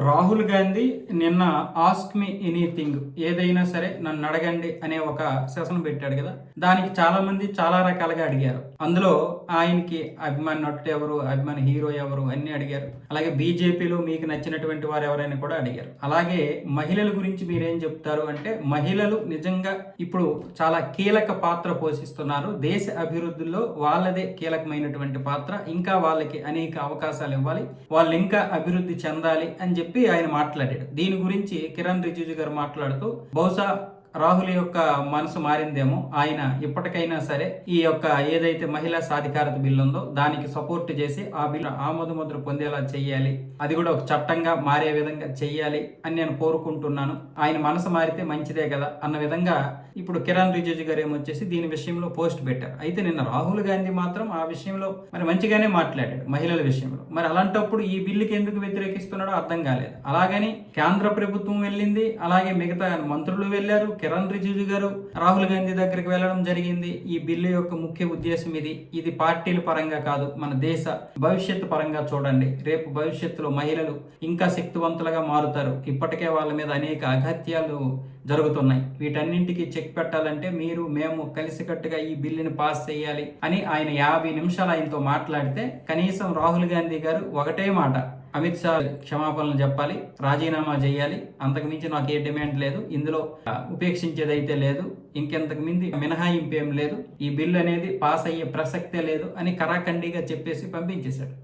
రాహుల్ గాంధీ నిన్న ask me anything, ఏదైనా సరే నన్ను అడగండి అనే ఒక సెషన్ పెట్టాడు కదా. దానికి చాలా మంది చాలా రకాలుగా అడిగారు. అందులో ఆయనకి అభిమాని నటుడు ఎవరు, అభిమాని హీరో ఎవరు అన్ని అడిగారు. అలాగే బీజేపీలో మీకు నచ్చినటువంటి వారు ఎవరైనా కూడా అడిగారు. అలాగే మహిళల గురించి మీరేం చెప్తారు అంటే, మహిళలు నిజంగా ఇప్పుడు చాలా కీలక పాత్ర పోషిస్తున్నారు. దేశ అభివృద్ధిలో వాళ్ళదే కీలకమైనటువంటి పాత్ర. ఇంకా వాళ్ళకి అనేక అవకాశాలు ఇవ్వాలి, వాళ్ళు ఇంకా అభివృద్ధి చెందాలి అని చెప్పి ఆయన మాట్లాడాడు. దీని గురించి కిరణ్ రిజిజు గారు మాట్లాడుతూ, బహుశా రాహుల్ యొక్క మనసు మారిందేమో, ఆయన ఇప్పటికైనా సరే ఈ యొక్క ఏదైతే మహిళా సాధికారత బిల్లు ఉందో దానికి సపోర్ట్ చేసి ఆ బిల్లు ఆమోదముద్ర పొందేలా చెయ్యాలి, అది కూడా ఒక చట్టంగా మారే విధంగా చెయ్యాలి అని నేను కోరుకుంటున్నాను. ఆయన మనసు మారితే మంచిదే కదా అన్న విధంగా ఇప్పుడు కిరణ్ రిజిజు గారు ఏమొచ్చేసి దీని విషయంలో పోస్ట్ పెట్టారు. అయితే నిన్న రాహుల్ గాంధీ మాత్రం ఆ విషయంలో మరి మంచిగానే మాట్లాడాడు మహిళల విషయంలో. మరి అలాంటప్పుడు ఈ బిల్లుకి ఎందుకు వ్యతిరేకిస్తున్నాడో అర్థం కాలేదు. అలాగని కేంద్ర ప్రభుత్వం వెళ్ళింది, అలాగే మిగతా మంత్రులు వెళ్ళారు, కిరణ్ రిజిజు గారు రాహుల్ గాంధీ దగ్గరికి వెళ్ళడం జరిగింది. ఈ బిల్లు యొక్క ముఖ్య ఉద్దేశం ఇది పార్టీల పరంగా కాదు, మన దేశ భవిష్యత్తు పరంగా చూడండి. రేపు భవిష్యత్తులో మహిళలు ఇంకా శక్తివంతులుగా మారుతారు. ఇప్పటికే వాళ్ళ మీద అనేక అఘాత్యాలు జరుగుతున్నాయి. వీటన్నింటికి చెక్ పెట్టాలంటే మీరు మేము కలిసికట్టుగా ఈ బిల్లుని పాస్ చేయాలి అని ఆయన 50 నిమిషాలు ఆయనతో మాట్లాడితే, కనీసం రాహుల్ గాంధీ గారు ఒకటే మాట, అమిత్ షా క్షమాపణలు చెప్పాలి, రాజీనామా చేయాలి, అంతకు మించి నాకు ఏ డిమాండ్ లేదు, ఇందులో ఉపేక్షించేదైతే లేదు, ఇంకెంతకు మించి మినహాయింపు ఏం లేదు, ఈ బిల్లు అనేది పాస్ అయ్యే ప్రసక్తే లేదు అని కరాఖండిగా చెప్పేసి పంపించేశాడు.